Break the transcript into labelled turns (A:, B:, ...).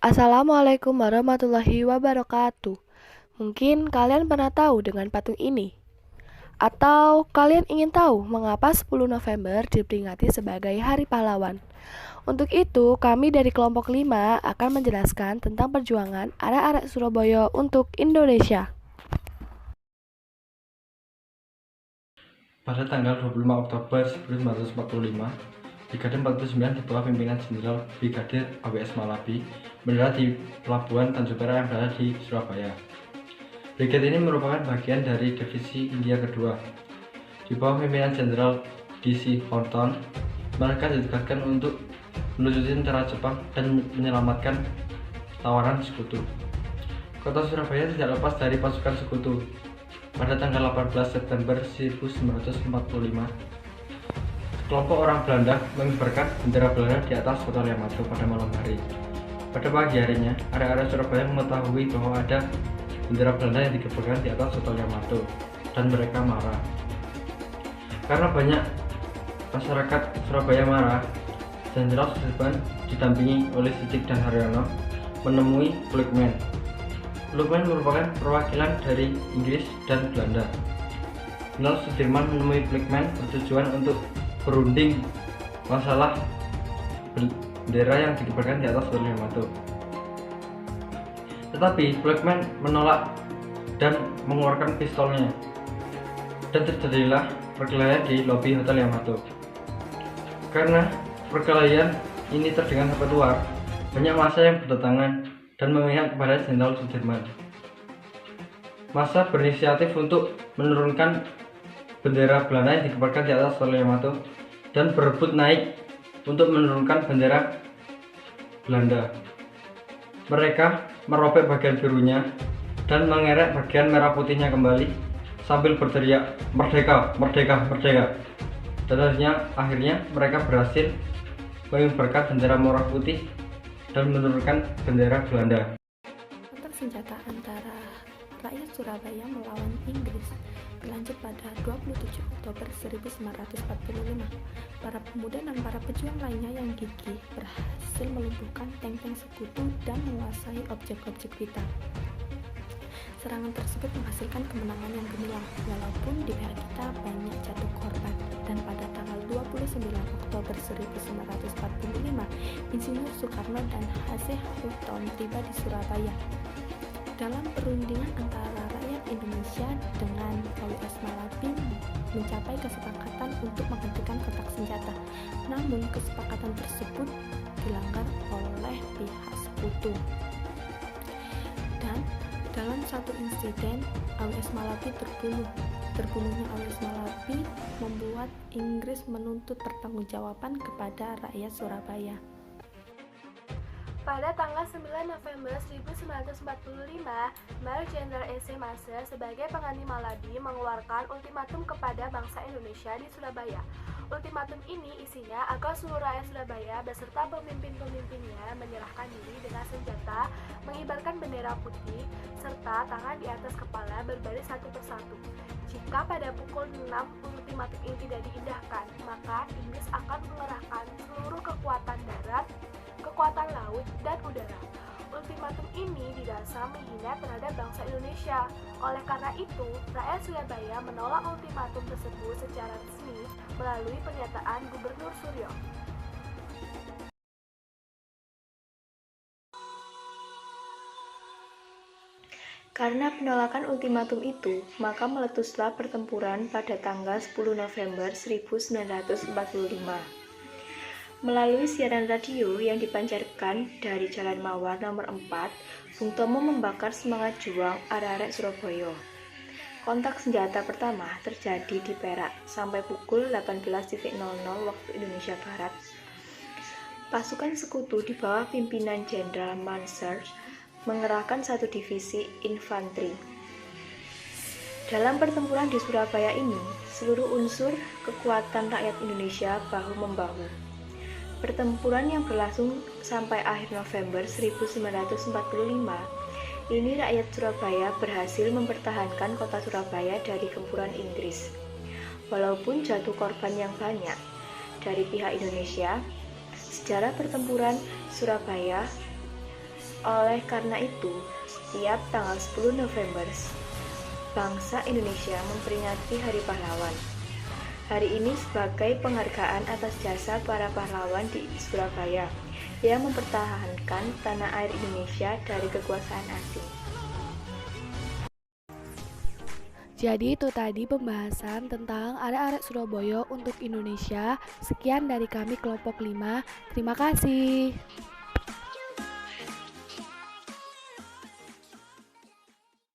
A: Assalamualaikum warahmatullahi wabarakatuh. Mungkin kalian pernah tahu dengan patung ini? Atau kalian ingin tahu mengapa 10 November diperingati sebagai Hari Pahlawan? Untuk itu, kami dari kelompok 5 akan menjelaskan tentang perjuangan arek-arek Surabaya untuk Indonesia.
B: Pada tanggal 25 Oktober 1945, Brigade 49 di bawah pimpinan Jenderal Brigadir AWS Malabi mendarat di Pelabuhan Tanjung Perak yang berada di Surabaya. Brigade ini merupakan bagian dari Divisi India Kedua. Di bawah pimpinan Jenderal D.C. Horton, mereka ditugaskan untuk melucuti tentara Jepang dan menyelamatkan tawanan sekutu. Kota Surabaya tidak lepas dari pasukan sekutu. Pada tanggal 18 September 1945, kelompok orang Belanda mengibarkan bendera Belanda di atas kota Yamato pada malam hari. Pada pagi harinya, arek-arek Surabaya mengetahui bahwa ada bendera Belanda yang dikibarkan di atas kota Yamato, dan mereka marah. Karena banyak masyarakat Surabaya marah, Jenderal Sudirman didampingi oleh Sidik dan Haryono menemui Blackman. Blackman merupakan perwakilan dari Inggris dan Belanda. Jenderal Sudirman menemui Blackman bertujuan untuk berunding masalah bendera yang dikibarkan di atas kota Yamato. Tetapi Blackman menolak dan mengeluarkan pistolnya, dan terjadilah perkelahian di lobi Hotel Yamato. Karena perkelahian ini terdengar sampai luar, banyak massa yang berdatangan dan memihak kepada Jenderal Sudirman. Massa berinisiatif untuk menurunkan bendera Belanda yang dikibarkan di atas Hotel Yamato dan berebut naik untuk menurunkan bendera Belanda. Mereka merobek bagian birunya dan mengerek bagian merah putihnya kembali sambil berteriak "Merdeka, merdeka, merdeka!" Dan akhirnya mereka berhasil mengibarkan bendera merah putih dan menurunkan bendera Belanda.
C: Kontak senjata antara rakyat Surabaya melawan Inggris berlanjut pada 27 Oktober 1945. Para pemuda dan para pejuang lainnya yang gigih berhasil melumpuhkan tank-tank sekutu dan menguasai objek-objek vital. Serangan tersebut menghasilkan kemenangan yang gemilang, walaupun di pihak kita banyak jatuh korban. Dan pada tanggal 29 Oktober 1945, Insinyur Soekarno dan H.C. Houghton tiba di Surabaya. Dalam perundingan antara rakyat Indonesia dengan AWS Malabi mencapai kesepakatan untuk menghentikan kontak senjata. Namun kesepakatan tersebut dilanggar oleh pihak sekutu. Dan dalam satu insiden, AWS Malabi terbunuh. Terbunuhnya AWS Malabi membuat Inggris menuntut pertanggungjawaban kepada rakyat Surabaya.
A: Pada tanggal 9 November 1945, Mayor Jenderal S.C. Maser sebagai pengganti Malabi mengeluarkan ultimatum kepada bangsa Indonesia di Surabaya. Ultimatum ini isinya agar seluruh rakyat Surabaya beserta pemimpin-pemimpinnya menyerahkan diri dengan senjata, mengibarkan bendera putih, serta tangan di atas kepala berbaris satu persatu. Jika pada pukul 6 ultimatum ini tidak diindahkan, maka Inggris akan mengerahkan seluruh kekuatan darat, kekuatan laut, dan udara. Ultimatum ini didasar menghina terhadap bangsa Indonesia. Oleh karena itu, rakyat Surabaya menolak ultimatum tersebut secara resmi melalui pernyataan Gubernur Suryo. Karena penolakan ultimatum itu, maka meletuslah pertempuran pada tanggal 10 November 1945. Melalui siaran radio yang dipancarkan dari Jalan Mawar nomor 4, Bung Tomo membakar semangat juang arek-arek Surabaya. Kontak senjata pertama terjadi di Perak sampai pukul 18.00 waktu Indonesia Barat. Pasukan sekutu di bawah pimpinan Jenderal Mansur mengerahkan satu divisi infanteri. Dalam pertempuran di Surabaya ini, seluruh unsur kekuatan rakyat Indonesia bahu-membahu. Pertempuran yang berlangsung sampai akhir November 1945, ini rakyat Surabaya berhasil mempertahankan kota Surabaya dari gempuran Inggris. Walaupun jatuh korban yang banyak dari pihak Indonesia, sejarah pertempuran Surabaya
D: Oleh karena itu, setiap tanggal 10 November, bangsa Indonesia memperingati Hari Pahlawan. Hari ini sebagai penghargaan atas jasa para pahlawan di Surabaya yang mempertahankan tanah air Indonesia dari kekuasaan asing.
A: Jadi itu tadi pembahasan tentang arek-arek Surabaya untuk Indonesia. Sekian dari kami kelompok 5. Terima kasih.